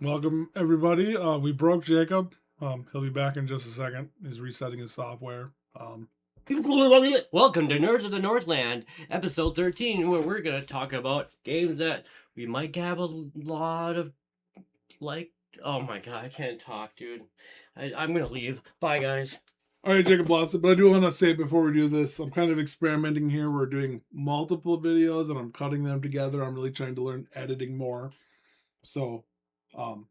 Welcome, everybody. We broke Jacob. He'll be back in just a second. He's resetting his software. Welcome to Nerds of the Northland, episode 13, where we're going to talk about games that we might have a lot of, like, oh my god, I can't talk, dude. I'm going to leave. Bye, guys. All right, Jacob lost it, but I do want to say before we do this, I'm kind of experimenting here. We're doing multiple videos and I'm cutting them together. I'm really trying to learn editing more. So, now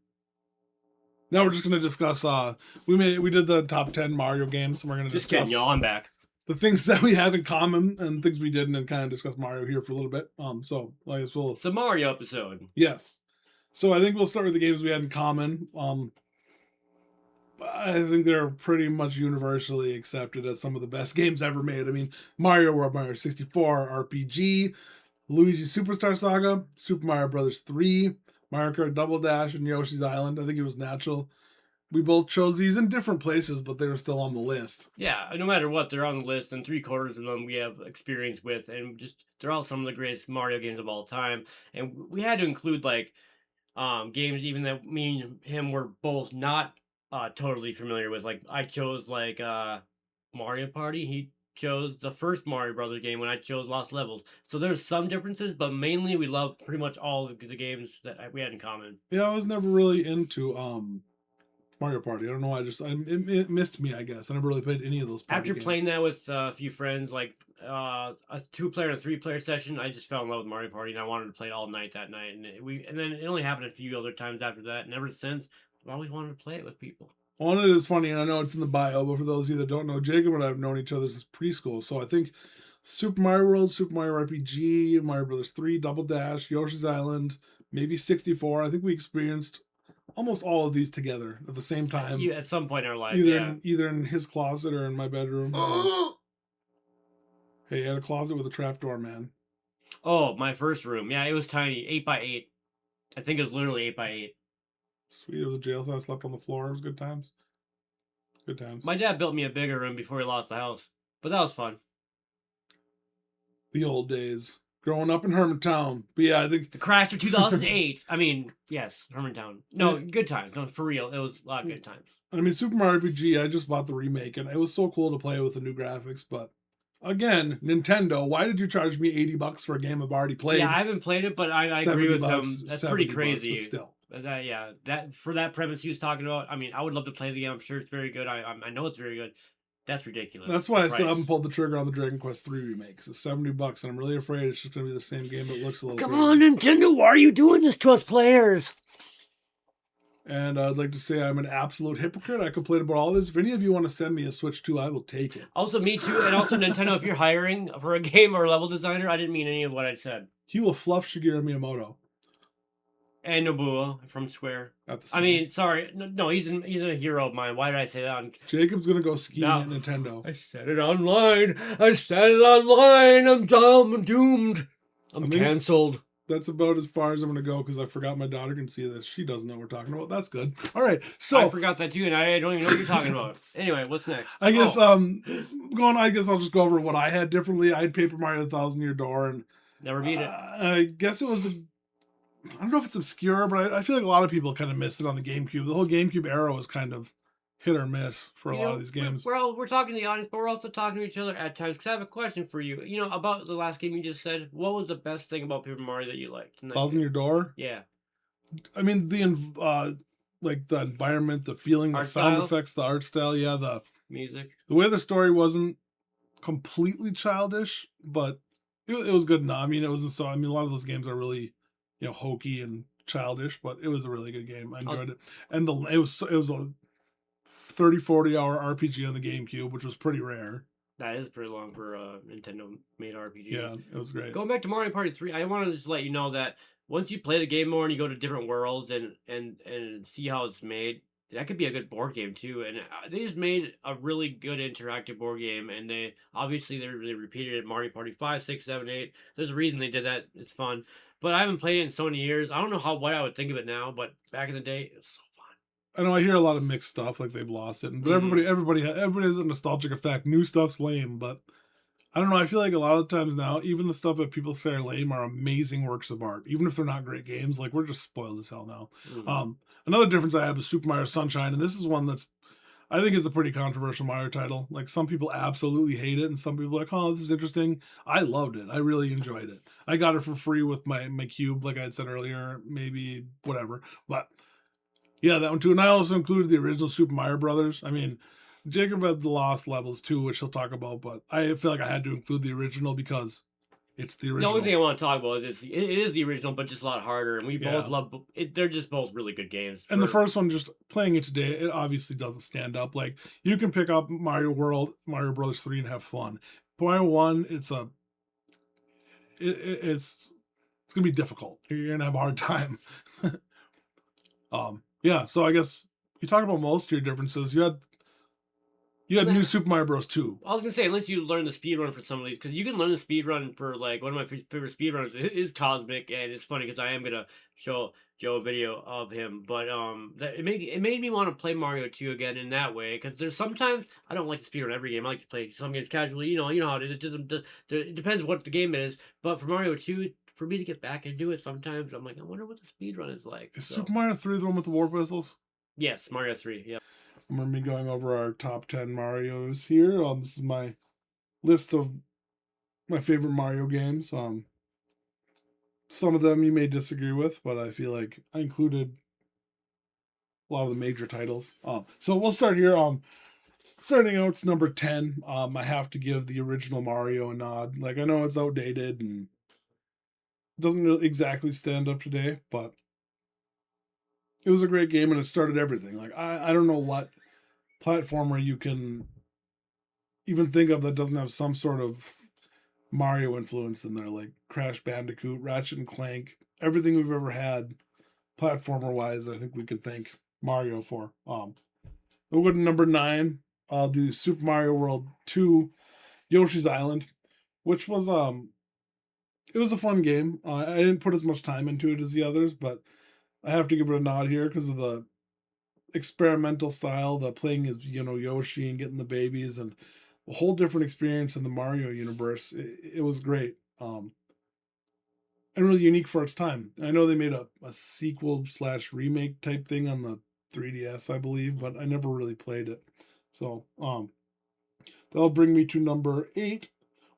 we're just going to discuss. We did the top 10 Mario games, and we're going to Just discuss kidding, y'all. I'm back. the things that we have in common and things we didn't, and kind of discuss Mario here for a little bit. So I guess we'll. It's a Mario episode. Yes. So I think we'll start with the games we had in common. I think they're pretty much universally accepted as some of the best games ever made. I mean, Mario World, Mario 64, RPG, Luigi Superstar Saga, Super Mario Brothers 3, Mario Kart Double Dash, and Yoshi's Island. I think it was natural. We both chose these in different places, but they were still on the list. Yeah, no matter what, they're on the list, and 3/4 of them we have experience with, and just they're all some of the greatest Mario games of all time. And we had to include games even that me and him were both not totally familiar with. Like I chose Mario Party. He chose the first Mario Brothers game when I chose Lost Levels. So there's some differences, but mainly we love pretty much all the games that we had in common. Yeah, I was never really into Mario Party. I don't know why. It missed me, I guess. I never really played any of those party After games. playing that with a few friends, like a 2-player and a 3-player session, I just fell in love with Mario Party, and I wanted to play it all night that night. And then it only happened a few other times after that, and ever since, I've always wanted to play it with people. One of it is funny, and I know it's in the bio, but for those of you that don't know, Jacob and I have known each other since preschool. So I think Super Mario World, Super Mario RPG, Mario Brothers 3, Double Dash, Yoshi's Island, maybe 64. I think we experienced almost all of these together at the same time. At some point in our life, either in his closet or in my bedroom. Hey, I had a closet with a trapdoor, man. Oh, my first room. Yeah, it was tiny, 8x8. I think it was literally 8x8. Sweet, it was a jail cell. I slept on the floor. It was good times. Good times. My dad built me a bigger room before he lost the house, but that was fun. The old days. Growing up in Hermantown. But yeah, I think... The crash of 2008. I mean, yes, Hermantown. No, good times. No, for real. It was a lot of good times. I mean, Super Mario RPG, I just bought the remake, and it was so cool to play with the new graphics, but... Again, Nintendo, why did you charge me $80 for a game I've already played? Yeah, I haven't played it, but I agree with him. That's pretty crazy. But still. That for that premise he was talking about. I mean, I would love to play the game. I'm sure it's very good. I know it's very good. That's ridiculous. That's why I still haven't pulled the trigger on the Dragon Quest 3 remake. It's $70, and I'm really afraid it's just going to be the same game, but it looks a little. Come on, Nintendo! Why are you doing this to us players? And I'd like to say I'm an absolute hypocrite. I complain about all this. If any of you want to send me a Switch 2, I will take it. Also, me too. And also, Nintendo, if you're hiring for a game or a level designer, I didn't mean any of what I said. He will fluff Shigeru Miyamoto. And Nobuo from Square. I mean, sorry. No, he's a hero of mine. Why did I say that? Jacob's going to go skiing at Nintendo. I said it online. I'm doomed. I'm canceled. That's about as far as I'm going to go because I forgot my daughter can see this. She doesn't know what we're talking about. That's good. All right. So I forgot that too, and I don't even know what you're talking about. Anyway, what's next? I guess I guess I'll just go over what I had differently. I had Paper Mario: The Thousand Year Door, and never beat it. I guess it was I don't know if it's obscure, but I feel like a lot of people kind of missed it on the GameCube. The whole GameCube era was kind of hit or miss for a lot of these games. We're talking to the audience, but we're also talking to each other at times. Because I have a question for you. You know, about the last game you just said. What was the best thing about Paper Mario that you liked? Thousand Year Door? Yeah. I mean, the environment, the feeling, the sound effects, the art style, the music. The way the story wasn't completely childish, but it was good enough. I mean, a lot of those games are really, hokey and childish, but it was a really good game. I enjoyed it. And it was a 30-40 hour RPG on the GameCube, which was pretty rare. That is pretty long for a Nintendo-made RPG. Yeah, it was great. Going back to Mario Party 3, I wanted to just let you know that once you play the game more and you go to different worlds and see how it's made, that could be a good board game too. And they just made a really good interactive board game, and they repeated it. Mario Party 5, 6, 7, 8. There's a reason they did that. It's fun. But I haven't played it in so many years. I don't know what I would think of it now, but back in the day, it was so fun. I know I hear a lot of mixed stuff, like they've lost it, but everybody has a nostalgic effect. New stuff's lame, but I don't know. I feel like a lot of the times now, even the stuff that people say are lame are amazing works of art, even if they're not great games. Like we're just spoiled as hell now. Mhm. Another difference I have is Super Mario Sunshine, and this is one that's I think it's a pretty controversial Mario title. Like some people absolutely hate it, and some people are like, "Oh, this is interesting." I loved it. I really enjoyed it. I got it for free with my cube, like I had said earlier. Maybe whatever, but yeah, that one too. And I also included the original Super Mario Brothers. I mean, Jacob had the Lost levels too, which he'll talk about, but I feel like I had to include the original because it's the The only thing original. I want to talk about is it is the original, but just a lot harder. And we both Yeah. love it. They're just both really good games. And the For first one, just playing it today, it obviously doesn't stand up. Like you can pick up Mario World, Mario Brothers 3 and have fun. Mario 1, it's gonna be difficult. You're gonna have a hard time. Yeah, so I guess you talk about most of your differences. You had New Super Mario Bros. 2. I was gonna say, unless you learn the speed run for some of these, because you can learn the speed run for like one of my favorite speed runners is Cosmic, and it's funny because I am gonna show Joe a video of him, but it made me want to play Mario 2 again in that way, because there's sometimes I don't like to speed run every game. I like to play some games casually. You know how it is. It doesn't. It depends what the game is, but for Mario 2, for me to get back and do it, sometimes I'm like, I wonder what the speed run is like. Is Super So Mario 3 the one with the warp whistles? yes, Mario 3. Yeah. I'm gonna be going over our top 10 Marios here. This is my list of my favorite Mario games. Some of them you may disagree with, but I feel like I included a lot of the major titles. So we'll start here. Starting out, it's number 10. I have to give the original Mario a nod. Like I know it's outdated and doesn't really exactly stand up today, but it was a great game and it started everything. Like I don't know what platformer you can even think of that doesn't have some sort of Mario influence in there, like Crash Bandicoot, Ratchet and Clank, everything we've ever had platformer wise. I think we could thank Mario for. We'll go to number 9. I'll do Super Mario World 2, Yoshi's Island, which was it was a fun game. I didn't put as much time into it as the others, but I have to give it a nod here because of the experimental style, the playing as Yoshi and getting the babies and a whole different experience in the Mario universe. It was great. And really unique for its time. I know they made a sequel slash remake type thing on the 3DS, I believe, but I never really played it. So that'll bring me to number 8,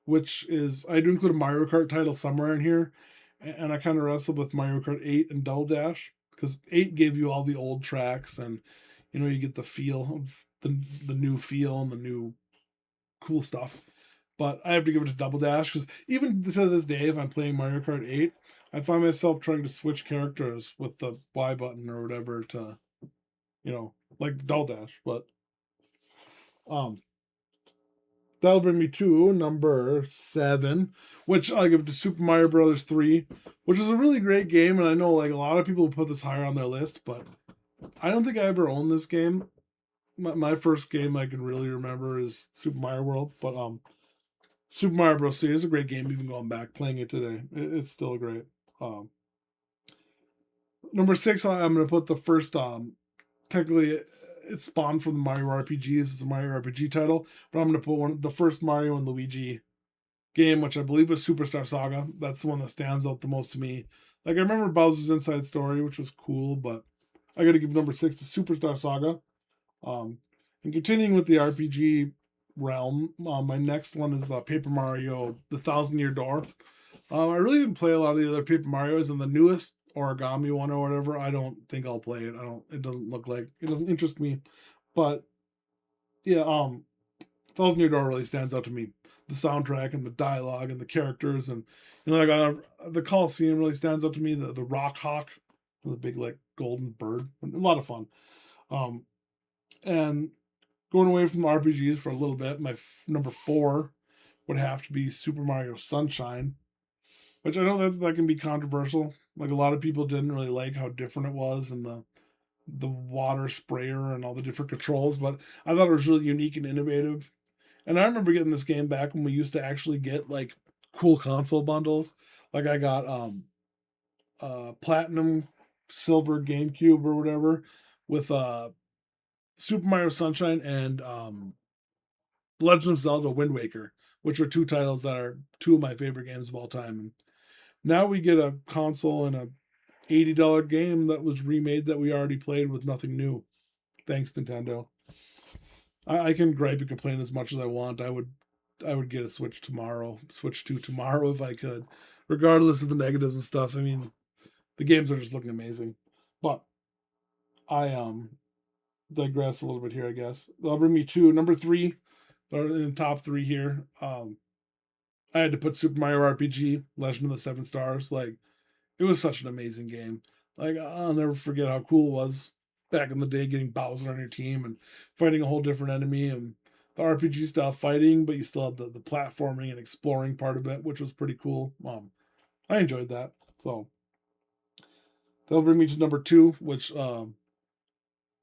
which is I do include a Mario Kart title somewhere in here, and I kind of wrestled with Mario Kart 8 and Double Dash because 8 gave you all the old tracks, and you get the feel of the new feel and the new cool stuff. But I have to give it to Double Dash because even to this day, if I'm playing Mario Kart 8, I find myself trying to switch characters with the Y button or whatever to, like Double Dash. But um, that'll bring me to number 7, which I give to Super Mario Brothers 3, which is a really great game. And I know like a lot of people put this higher on their list, but I don't think I ever owned this game. My first game I can really remember is Super Mario World, but Super Mario Bros. 3 is a great game. Even going back playing it today, it's still great. Um, Number 6, I'm going to put the first. Technically, it's spawned from the Mario RPGs. It's a Mario RPG title, but I'm going to put the first Mario and Luigi game, which I believe was Superstar Saga. That's the one that stands out the most to me. Like I remember Bowser's Inside Story, which was cool, but I got to give number 6 to Superstar Saga. Um, and continuing with the RPG realm, my next one is Paper Mario: The Thousand Year Door. I really didn't play a lot of the other Paper Mario's, and the newest origami one or whatever. I don't think I'll play it. I don't. It doesn't look like it doesn't interest me. But yeah, Thousand Year Door really stands out to me. The soundtrack and the dialogue and the characters and like the Coliseum really stands out to me. The Rock Hawk, the big like golden bird, a lot of fun. Um, and going away from RPGs for a little bit, my number 4 would have to be Super Mario Sunshine, which I know that can be controversial. Like a lot of people didn't really like how different it was and the water sprayer and all the different controls, but I thought it was really unique and innovative. And I remember getting this game back when we used to actually get like cool console bundles. Like I got platinum, silver GameCube or whatever with Super Mario Sunshine and Legend of Zelda Wind Waker, which are two titles that are two of my favorite games of all time. And now we get a console and a $80 game that was remade that we already played with nothing new. Thanks, Nintendo. I can gripe and complain as much as I want. I would get a Switch 2 tomorrow if I could, regardless of the negatives and stuff. I mean, the games are just looking amazing. But I digress a little bit here, I guess. That'll bring me to number three, or in the top three here. I had to put Super Mario RPG, Legend of the Seven Stars. Like, it was such an amazing game. Like, I'll never forget how cool it was back in the day, getting Bowser on your team and fighting a whole different enemy, and the RPG style fighting, but you still had the platforming and exploring part of it, which was pretty cool. I enjoyed that. So that'll bring me to number two, which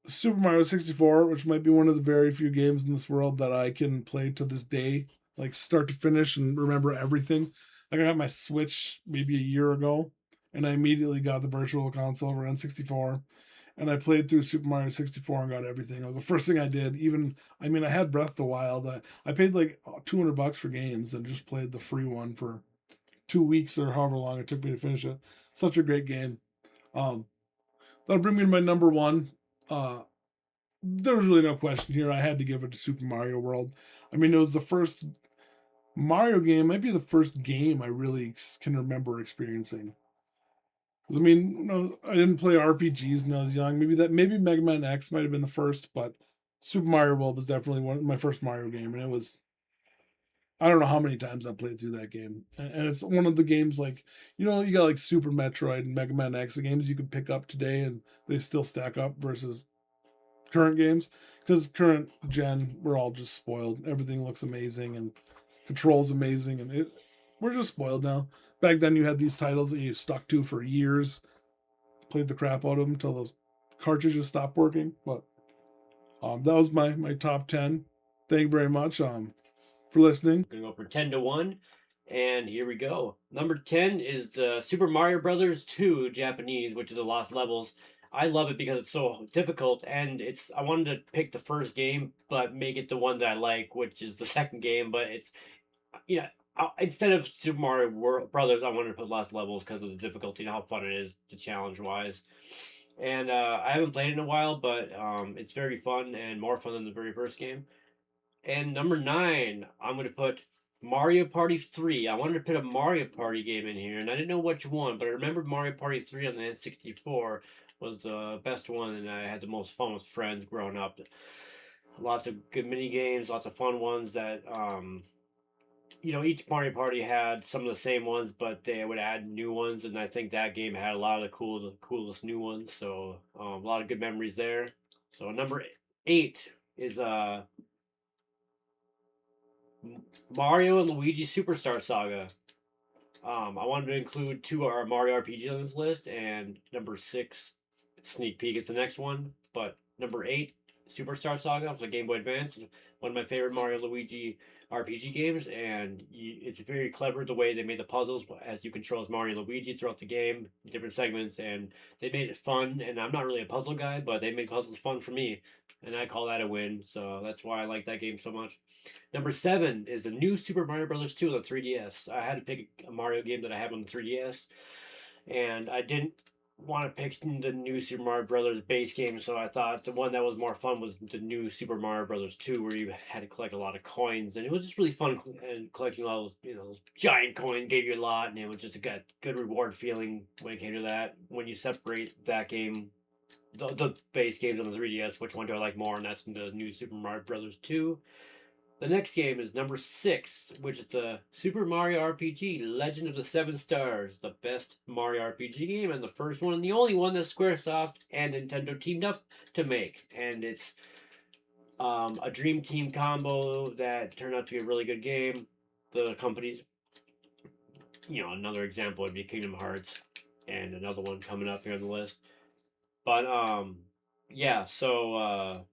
Super Mario 64, which might be one of the very few games in this world that I can play to this day, like start to finish and remember everything. Like, I got my Switch maybe a year ago, and I immediately got the virtual console for N64, and I played through Super Mario 64 and got everything. It was the first thing I did. Even, I mean, I had Breath of the Wild. I paid like $200 for games and just played the free one for 2 weeks or however long it took me to finish it. Such a great game. Um, that'll bring me to my number one. Uh, there's really no question here. I had to give it to Super Mario World. I mean, it was the first Mario game, might be the first game I really can remember experiencing. 'Cause, I mean, I didn't play RPGs when I was young. Maybe Mega Man X might have been the first, but Super Mario World was definitely my first Mario game, and it was, I don't know how many times I played through that game. And it's one of the games, like, you got like Super Metroid and Mega Man X, the games you can pick up today and they still stack up versus current games, because current gen, we're all just spoiled. Everything looks amazing and controls amazing, and we're just spoiled now. Back then, you had these titles that you stuck to for years, played the crap out of them until those cartridges stopped working. But that was my top 10. Thank you very much for listening. Gonna go for 10-1, and here we go. Number 10 is the Super Mario Brothers 2 Japanese, which is the Lost Levels. I love it because it's so difficult, and I wanted to pick the first game, but make it the one that I like, which is the second game. But it's, yeah, instead of Super Mario Brothers, I wanted to put Lost Levels because of the difficulty and how fun it is, the challenge wise. And I haven't played it in a while, but it's very fun and more fun than the very first game. And number 9, I'm going to put Mario Party 3. I wanted to put a Mario Party game in here, and I didn't know which one, but I remember Mario Party 3 on the N64 was the best one, and I had the most fun with friends growing up. Lots of good mini games, lots of fun ones that, each Mario Party had some of the same ones, but they would add new ones, and I think that game had a lot of the coolest new ones. So a lot of good memories there. So number 8 is Mario and Luigi Superstar Saga. I wanted to include two of our Mario RPGs on this list, and number 6, sneak peek, is the next one. But number 8, Superstar Saga for the Game Boy Advance, is one of my favorite Mario Luigi RPG games, and it's very clever the way they made the puzzles as you control as Mario and Luigi throughout the game, different segments, and they made it fun. And I'm not really a puzzle guy, but they made puzzles fun for me, and I call that a win. So that's why I like that game so much. Number 7 is the new Super Mario Brothers 2 on the 3DS. I had to pick a Mario game that I have on the 3DS, and I didn't want to pick the new Super Mario Brothers base game, so I thought the one that was more fun was the new Super Mario Brothers 2, where you had to collect a lot of coins, and it was just really fun. And collecting all those, those giant coins gave you a lot, and it was just a good reward feeling when it came to that. When you separate that game, the base games on the 3DS, which one do I like more? And that's the new Super Mario Brothers 2. The next game is number 6, which is the Super Mario RPG Legend of the Seven Stars, the best Mario RPG game, and the first one and the only one that Squaresoft and Nintendo teamed up to make. And it's a Dream Team combo that turned out to be a really good game. The companies, another example would be Kingdom Hearts, and another one coming up here on the list. But yeah, so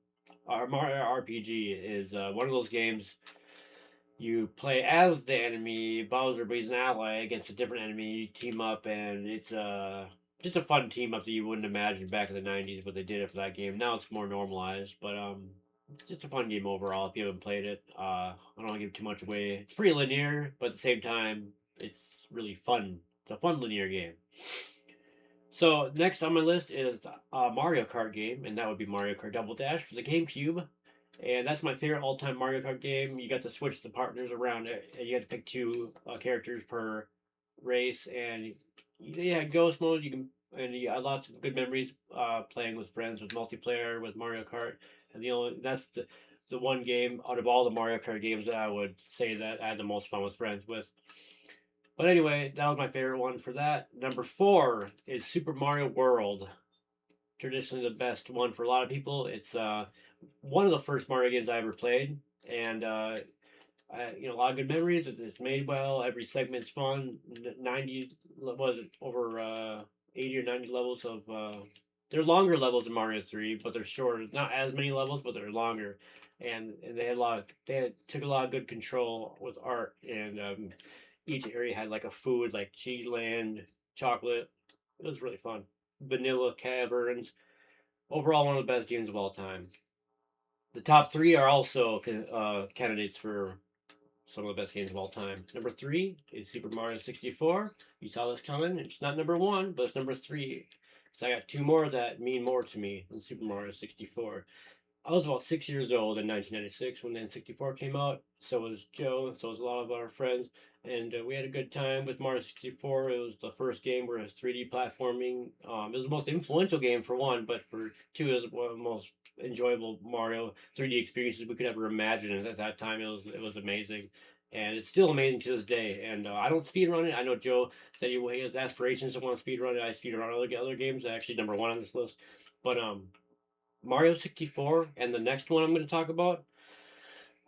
our Mario RPG is one of those games you play as the enemy Bowser, but he's an ally against a different enemy. You team up, and it's just a fun team up that you wouldn't imagine back in the '90s, but they did it for that game. Now it's more normalized, but It's just a fun game overall if you haven't played it. I don't want to give too much away. It's pretty linear, but at the same time, it's really fun. It's a fun linear game. So next on my list is a Mario Kart game, and that would be Mario Kart Double Dash for the GameCube. And that's my favorite all-time Mario Kart game. You got to switch the partners around it, and you had to pick two characters per race. And yeah, ghost mode. You can and you had lots of good memories playing with friends with multiplayer with Mario Kart. And that's the one game out of all the Mario Kart games that I would say that I had the most fun with friends with. But anyway, that was my favorite one for that. Number 4 is Super Mario World. Traditionally the best one for a lot of people. It's one of the first Mario games I ever played, and a lot of good memories. It's made well. Every segment's fun. 90 was it over 80 or 90 levels of. They're longer levels than Mario 3, but they're shorter. Not as many levels, but they're longer. And they had a lot. Took a lot of good control with art, and each area had like a food, like cheese land, chocolate. It was really fun. Vanilla caverns. Overall, one of the best games of all time. The top three are also candidates for some of the best games of all time. Number 3 is Super Mario 64. You saw this coming. It's not number 1, but it's number 3. So I got two more that mean more to me than Super Mario 64. I was about 6 years old in 1996 when the N64 came out. So was Joe. So was a lot of our friends, and we had a good time with Mario 64. It was the first game where it was 3D platforming. It was the most influential game for one, but for two, it was one of the most enjoyable Mario 3D experiences we could ever imagine. And at that time, it was amazing. And it's still amazing to this day. And I don't speedrun it. I know Joe said he has aspirations to want to speedrun it. I speedrun other games. Actually, number 1 on this list. But Mario 64 and the next one I'm going to talk about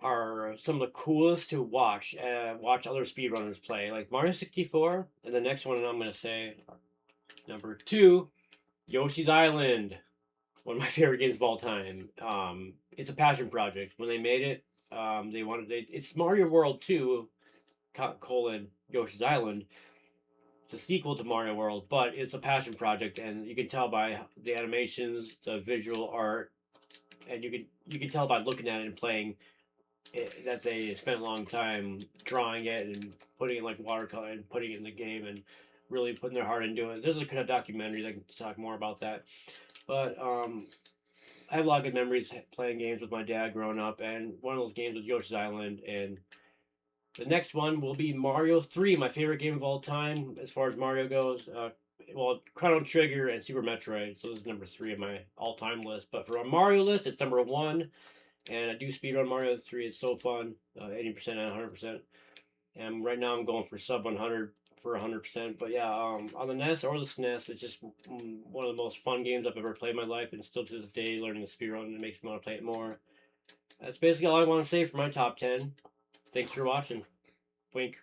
are some of the coolest to watch. Watch other speedrunners play, like Mario 64, and the next one I'm going to say number 2, Yoshi's Island, one of my favorite games of all time. It's a passion project. When they made it, it's Mario World 2 colon Yoshi's Island. It's a sequel to Mario World, but it's a passion project, and you can tell by the animations, the visual art, and you can tell by looking at it and playing it, that they spent a long time drawing it and putting it like watercolor and putting it in the game and really putting their heart into it. There's a kind of documentary that can talk more about that. But I have a lot of good memories playing games with my dad growing up, and one of those games was Yoshi's Island. And the next one will be Mario 3, my favorite game of all time as far as Mario goes. Well, Chrono Trigger and Super Metroid. So this is number 3 of my all-time list. But for a Mario list, it's number 1. And I do speedrun Mario 3. It's so fun. 80% and 100%. And right now I'm going for sub 100 for 100%. But yeah, on the NES or the SNES, it's just one of the most fun games I've ever played in my life. And still to this day, learning the speedrun, it makes me want to play it more. That's basically all I want to say for my top 10. Thanks for watching. Wink.